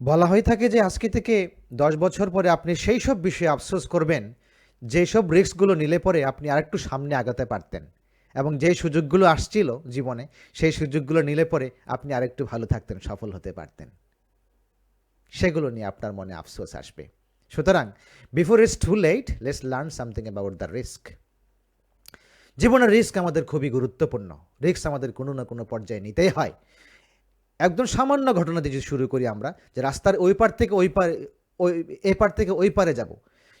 বলা হয়ে থাকে যে আজকে থেকে 10 বছর পরে আপনি সেই সব বিষয়ে আফসোস করবেন যেসব রিস্কগুলো নিলে পরে আপনি আরেকটু সামনে আগাতে পারতেন, এবং যে সুযোগগুলো আসছিল জীবনে সেই সুযোগগুলো নিলে পরে আপনি আরেকটু ভালো থাকতেন, সফল হতে পারতেন। সেগুলো নিয়ে আপনার মনে আফসোস আসবে। সুতরাং before it's too late, let's learn something about the risk. জীবনের রিস্ক আমাদের খুবই গুরুত্বপূর্ণ। রিস্ক আমাদের কোনো না কোনো পর্যায়ে নিতেই হয়। একদম সামান্য ঘটনা দিয়ে যদি শুরু করি আমরা, যে রাস্তার ওই পার থেকে ওই পারে, ওই এপার থেকে ওই পারে যাব,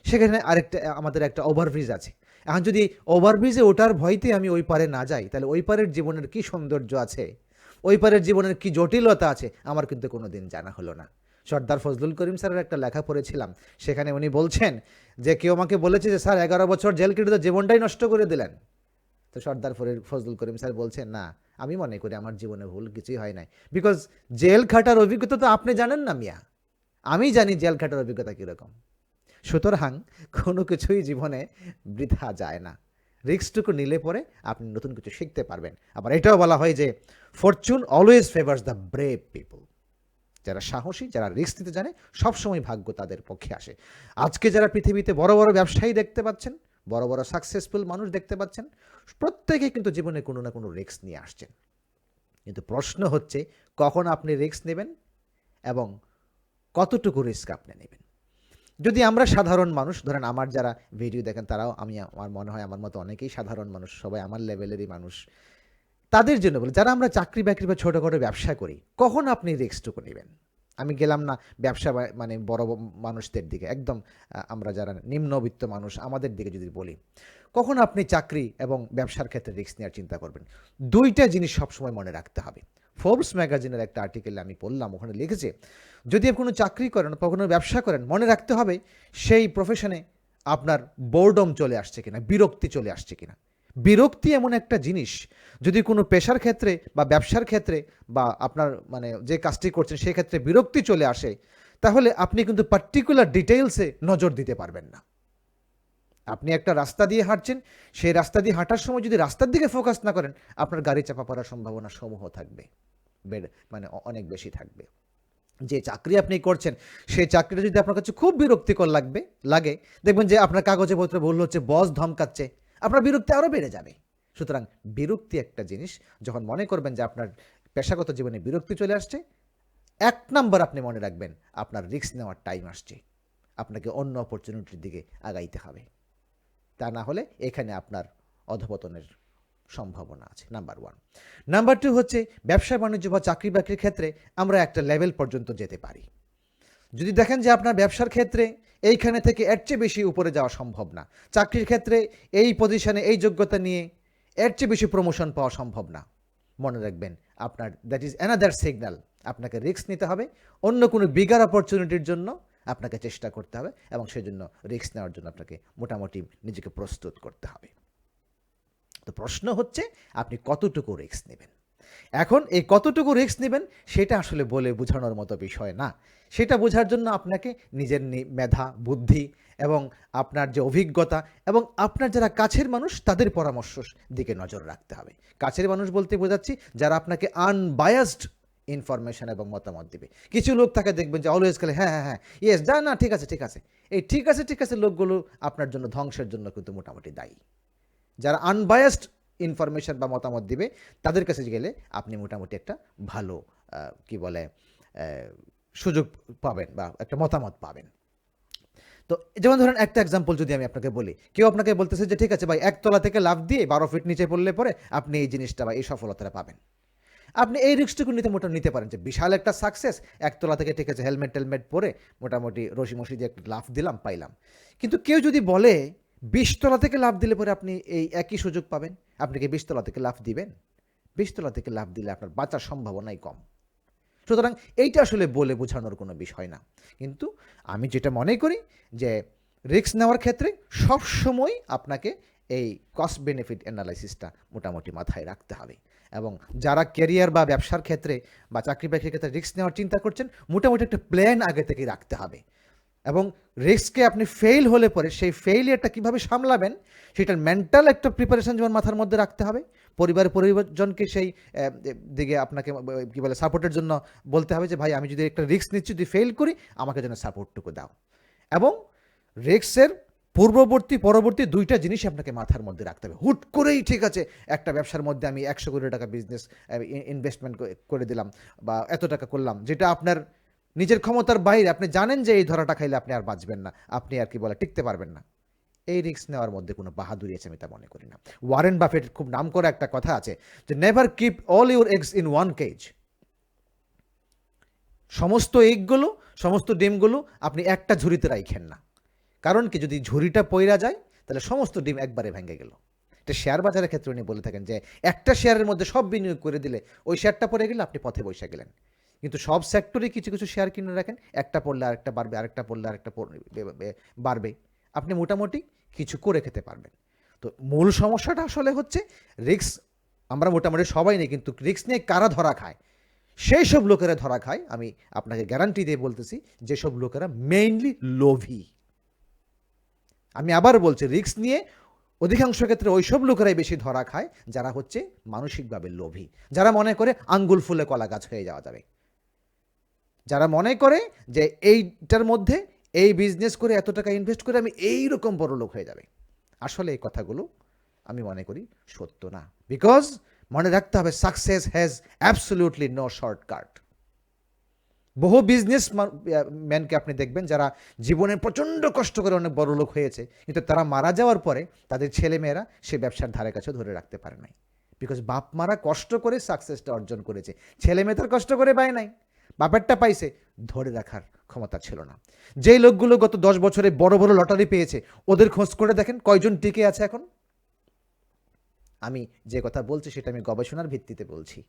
সেখানে আরেকটা আমাদের একটা ওভারব্রিজ আছে। এখন যদি ওভারব্রিজে ওঠার ভয়তে আমি ওই পারে না যাই, তাহলে ওই পারের জীবনের কী সৌন্দর্য আছে, ওই পারের জীবনের কী জটিলতা আছে, আমার কিন্তু কোনো দিন জানা হলো না। সর্দার ফজলুল করিম স্যারের একটা লেখা পড়েছিলাম, সেখানে উনি বলছেন যে কেউ আমাকে বলেছে যে স্যার 11 বছর জেল কেটে তো জীবনটাই নষ্ট করে দিলেন। তো সর্দার ফজলুল করিম স্যার বলছেন, না, আমি মনে করি আমার জীবনে ভুল কিছুই হয় নাই। বিকজ জেল খাটার অভিজ্ঞতা তো আপনি জানেন না মিয়া, আমি জানি জেল খাটার অভিজ্ঞতা কীরকম। সুতরাং কোনো কিছুই জীবনে বৃথা যায় না। রিস্কটুকু নিলে পরে আপনি নতুন কিছু শিখতে পারবেন। আবার এটাও বলা হয় যে Fortune always favours the brave people. যারা সাহসী, যারা রিস্ক নিতে জানে, সবসময় ভাগ্য তাদের পক্ষে আসে। আজকে যারা পৃথিবীতে বড় বড় ব্যবসায়ী দেখতে পাচ্ছেন, বড় বড় সাকসেসফুল মানুষ দেখতে পাচ্ছেন, প্রত্যেকেই কিন্তু জীবনে কোনো না কোনো রিস্ক নিয়ে আসছেন। কিন্তু প্রশ্ন হচ্ছে কখন আপনি রিস্ক নেবেন এবং কতটুকু রিস্ক আপনি নেবেন। যদি আমরা সাধারণ মানুষ, ধরেন আমার যারা ভিডিও দেখেন তারাও, আমার মনে হয় আমার মতো অনেকেই সাধারণ মানুষ, সবাই আমার লেভেলেরই মানুষ, তাদের জন্য বলি, যারা আমরা চাকরি বাকরি বা ছোটোখাটো ব্যবসা করি, কখন আপনি রিস্কটুকু নেবেন। আমি গেলাম না ব্যবসা মানে বড় মানুষদের দিকে, একদম আমরা যারা নিম্নবিত্ত মানুষ আমাদের দিকে যদি বলি, কখন আপনি চাকরি এবং ব্যবসার ক্ষেত্রে রিস্ক নেওয়ার চিন্তা করবেন। দুইটা জিনিস সবসময় মনে রাখতে হবে। ফোর্বস ম্যাগাজিনের একটা আর্টিকেলে আমি পড়লাম, ওখানে লিখেছে যদি আপনি কোনো চাকরি করেন বা কোনো ব্যবসা করেন, মনে রাখতে হবে সেই প্রফেশনে আপনার বোরডম চলে আসছে কিনা, বিরক্তি চলে আসছে কিনা। বিরক্তি এমন একটা জিনিস, যদি কোনো পেশার ক্ষেত্রে বা ব্যবসার ক্ষেত্রে বা আপনার মানে যে কাজটি করছেন সেই ক্ষেত্রে বিরক্তি চলে আসে, তাহলে আপনি কিন্তু পার্টিকুলার ডিটেইলসে নজর দিতে পারবেন না। আপনি একটা রাস্তা দিয়ে হাঁটছেন, সেই রাস্তা দিয়ে হাঁটার সময় যদি রাস্তার দিকে ফোকাস না করেন, আপনার গাড়ি চাপা পড়ার সম্ভাবনা সমূহ থাকবে, মানে অনেক বেশি থাকবে। যে চাকরি আপনি করছেন, সেই চাকরিটা যদি আপনার কাছে খুব বিরক্তিকর লাগে, দেখবেন যে আপনার কাগজে পত্রে ভুল হচ্ছে, বস ধমকাচ্ছে, আপনার বিরক্তি আরও বেড়ে যাবে। সুতরাং বিরক্তি একটা জিনিস, যখন মনে করবেন যে আপনার পেশাগত জীবনে বিরক্তি চলে আসছে, 1 নম্বর আপনি মনে রাখবেন আপনার রিস্ক নেওয়ার টাইম আসছে, আপনাকে অন্য অপরচুনিটির দিকে আগাইতে হবে। তা না হলে এখানে আপনার অধপতনের সম্ভাবনা আছে। নাম্বার 1। নাম্বার 2 হচ্ছে ব্যবসা বাণিজ্য বা চাকরি বাকরির ক্ষেত্রে আমরা একটা লেভেল পর্যন্ত যেতে পারি। যদি দেখেন যে আপনার ব্যবসার ক্ষেত্রে এইখানে থেকে এর চেয়ে বেশি উপরে যাওয়া সম্ভব না, চাকরির ক্ষেত্রে এই পজিশনে এই যোগ্যতা নিয়ে এর চেয়ে বেশি প্রমোশন পাওয়া সম্ভব না, মনে রাখবেন আপনার দ্যাট ইজ অ্যানাদার সিগন্যাল, আপনাকে রিস্ক নিতে হবে, অন্য কোনো বিগার অপরচুনিটির জন্য আপনাকে চেষ্টা করতে হবে, এবং সেজন্য রিস্ক নেওয়ার জন্য আপনাকে মোটামুটি নিজেকে প্রস্তুত করতে হবে। তো প্রশ্ন হচ্ছে আপনি কতটুকু রিস্ক নেবেন। এখন এই কতটুকু রিস্ক নেবেন সেটা আসলে বলে বোঝানোর মতো বিষয় না। সেটা বোঝার জন্য আপনাকে নিজের মেধা, বুদ্ধি এবং আপনার যে অভিজ্ঞতা এবং আপনার যারা কাছের মানুষ তাদের পরামর্শ দিকে নজর রাখতে হবে। কাছের মানুষ বলতে বোঝাচ্ছি যারা আপনাকে আনবায়াসড ইনফরমেশন এবং মতামত দেবে। কিছু লোক থাকে দেখবেন যে অলওয়েজ খালি হ্যাঁ হ্যাঁ হ্যাঁ ইয়েস, যা না ঠিক আছে ঠিক আছে, এই ঠিক আছে লোকগুলো আপনার জন্য ধ্বংসের জন্য কিন্তু মোটামুটি দায়ী। যারা আনবায়াসড ইনফরমেশন বা মতামত দিবে তাদের কাছে গেলে আপনি মোটামুটি একটা ভালো কি বলে সুযোগ পাবেন বা একটা মতামত পাবেন। তো যেমন ধরেন একটা এক্সাম্পল যদি আমি আপনাকে বলি, কেউ আপনাকে বলতেছে যে ঠিক আছে ভাই, 1 তলা থেকে লাফ দিয়ে 12 ফিট নিচে পড়লে পরে আপনি এই জিনিসটা বা এই সফলতাটা পাবেন। আপনি এই রিস্কটুকু মোটামুটি নিতে পারেন যে বিশাল একটা সাকসেস, 1 তলা থেকে ঠিক আছে হেলমেট টেলমেট পরে মোটামুটি রশি মশি দিয়ে একটা লাফ দিলাম, পাইলাম। কিন্তু কেউ যদি বলে 20 তলা থেকে লাফ দিলে পরে আপনি এই একই সুযোগ পাবেন, আপনি কি 20 তলা থেকে লাফ দিবেন? 20 তলা থেকে লাফ দিলে আপনার বাঁচার সম্ভাবনাই কম। সুতরাং এইটা আসলে বলে বোঝানোর কোনো বিষয় না। কিন্তু আমি যেটা মনে করি যে রিস্ক নেওয়ার ক্ষেত্রে সবসময় আপনাকে এই কস্ট বেনিফিট অ্যানালাইসিসটা মোটামুটি মাথায় রাখতে হবে। এবং যারা ক্যারিয়ার বা ব্যবসার ক্ষেত্রে বা চাকরি বাকরির ক্ষেত্রে রিস্ক নেওয়ার চিন্তা করছেন, মোটামুটি একটা প্ল্যান আগে থেকে রাখতে হবে। এবং রিস্ককে আপনি ফেল হলে পরে সেই ফেইলিয়ারটা কীভাবে সামলাবেন সেটার মেন্টাল একটা প্রিপারেশন যেমন মাথার মধ্যে রাখতে হবে, পরিবারজনকে সেই দিকে আপনাকে কী বলে সাপোর্টের জন্য বলতে হবে যে ভাই আমি যদি একটা রিস্ক নিচ্ছি, যদি ফেল করি আমাকে যেন সাপোর্টটুকু দাও। এবং রিস্কের পরবর্তী দুইটা জিনিসই আপনাকে মাথার মধ্যে রাখতে হবে। হুট করেই ঠিক আছে একটা ব্যবসার মধ্যে আমি 100 কোটি টাকা বিজনেস ইনভেস্টমেন্ট করে দিলাম বা এত টাকা করলাম, যেটা আপনার নিজের ক্ষমতার বাইরে, আপনি জানেন যে এই ধরাটা খাইলে আপনি আর বাঁচবেন না, আপনি আর কি বলে টিকতে পারবেন না। এই রিস্ক নেওয়ার মধ্যে কোনো বাহাদুরি আছে আমি তা মনে করি না। ওয়ারেন বাফেট খুব নাম করা একটা কথা আছে যে never keep all your eggs in one cage. সমস্ত ডিমগুলো আপনি একটা ঝুড়িতে রাখেন না। কারণ কি, যদি ঝুড়িটা পইরা যায় তাহলে সমস্ত ডিম একবারে ভেঙে গেল। এটা শেয়ার বাজারের ক্ষেত্রে উনি বলে থাকেন যে একটা শেয়ারের মধ্যে সব বিনিয়োগ করে দিলে ওই শেয়ারটা পড়ে গেলে আপনি পথে বসে গেলেন। কিন্তু সব সেক্টরে কিছু কিছু শেয়ার কিনে রাখেন, একটা পড়লে আরেকটা বাড়বে, আরেকটা পড়লে আরেকটা বাড়বে, আপনি মোটামুটি কিছু করে খেতে পারবেন। তো মূল সমস্যাটা আসলে হচ্ছে রিস্ক আমরা মোটামুটি সবাই নেই, কিন্তু রিস্ক নিয়ে কারা ধরা খায়, সেই সব লোকেরা ধরা খায়। আমি আপনাকে গ্যারান্টি দিয়ে বলতেছি যেসব লোকেরা মেইনলি লোভী। আমি আবার বলছি, রিস্ক নিয়ে অধিকাংশ ক্ষেত্রে ওইসব লোকেরাই বেশি ধরা খায় যারা হচ্ছে মানসিকভাবে লোভী, যারা মনে করে আঙ্গুল ফুলে কলা গাছ হয়ে যাওয়া যাবে, যারা মনে করে যে এইটার মধ্যে এই বিজনেস করে এত টাকা ইনভেস্ট করে আমি এইরকম বড় লোক হয়ে যাবে। আসলে এই কথাগুলো আমি মনে করি সত্য না। বিকজ মনে রাখতে হবে success has absolutely no shortcut. বহু বিজনেস ম্যানকে আপনি দেখবেন যারা জীবনে প্রচণ্ড কষ্ট করে অনেক বড় লোক হয়েছে, কিন্তু তারা মারা যাওয়ার পরে তাদের ছেলেমেয়েরা সে ব্যবসার ধারে কাছে ধরে রাখতে পারে নাই। বিকজ বাপ মারা কষ্ট করে সাকসেসটা অর্জন করেছে, ছেলে মেয়ে তার কষ্ট করে পায় নাই, বাপেরটা পাইছে, ধরে রাখার ক্ষমতা ছিল না। যেই লোকগুলো গত 10 বছরে বড় বড় লটারি পেয়েছে ওদের খোঁজ করে দেখেন কয়জন টিকে আছে এখন। আমি যে কথা বলছি সেটা আমি গবেষণার ভিত্তিতে বলছি।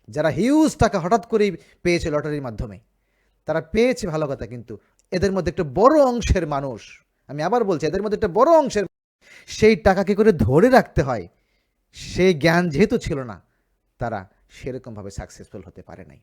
যারা হিউজ টাকা হঠাৎ করেই পেয়েছে লটারির মাধ্যমে, তারা পেয়েছে ভালো কথা, কিন্তু এদের মধ্যে একটা বড় অংশের মানুষ, আমি আবার বলছি এদের মধ্যে একটা বড় অংশের সেই টাকা কি করে ধরে রাখতে হয় সেই জ্ঞান যেহেতু ছিল না, তারা সেরকমভাবে সাকসেসফুল হতে পারে নাই।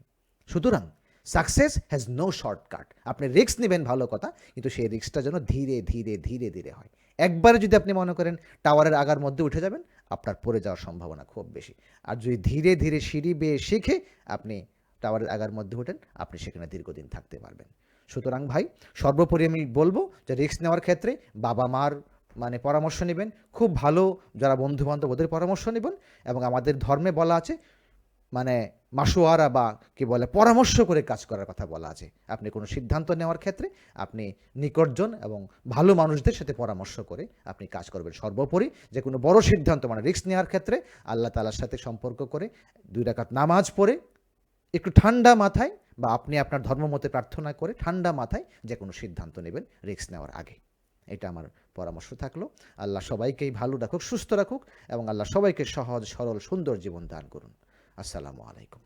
সুতরাং সাকসেস হ্যাজ নো শর্টকাট। আপনি রিস্ক নেবেন ভালো কথা, কিন্তু সেই রিস্কটা যেন ধীরে ধীরে ধীরে ধীরে হয়। একবারে যদি আপনি মনে করেন টাওয়ারের আগার মধ্যে উঠে যাবেন, আপনার পড়ে যাওয়ার সম্ভাবনা খুব বেশি। আর যদি ধীরে ধীরে সিঁড়ি বেয়ে শিখে আপনি টাওয়ারের আগার মধ্যে ওঠেন, আপনি সেখানে দীর্ঘদিন থাকতে পারবেন। সুতরাং ভাই, সর্বোপরি আমি বলবো যে রিস্ক নেওয়ার ক্ষেত্রে বাবা মার পরামর্শ নেবেন, খুব ভালো যারা বন্ধুবান্ধব ওদের পরামর্শ নেবেন, এবং আমাদের ধর্মে বলা আছে মাসোয়ারা বা কি বলে পরামর্শ করে কাজ করার কথা বলা আছে। আপনি কোনো সিদ্ধান্ত নেওয়ার ক্ষেত্রে আপনি নিকটজন এবং ভালো মানুষদের সাথে পরামর্শ করে আপনি কাজ করবেন। সর্বোপরি যে কোনো বড় সিদ্ধান্ত রিস্ক নেওয়ার ক্ষেত্রে আল্লাহ তাআলার সাথে সম্পর্ক করে 2 রাকাত নামাজ পড়ে একটু ঠান্ডা মাথায়, বা আপনি আপনার ধর্মমতে প্রার্থনা করে ঠান্ডা মাথায় যে কোনো সিদ্ধান্ত নেবেন রিস্ক নেওয়ার আগে। এটা আমার পরামর্শ থাকলো। আল্লাহ সবাইকেই ভালো রাখুক, সুস্থ রাখুক, এবং আল্লাহ সবাইকে সহজ সরল সুন্দর জীবন দান করুন। আসসালামু আলাইকুম।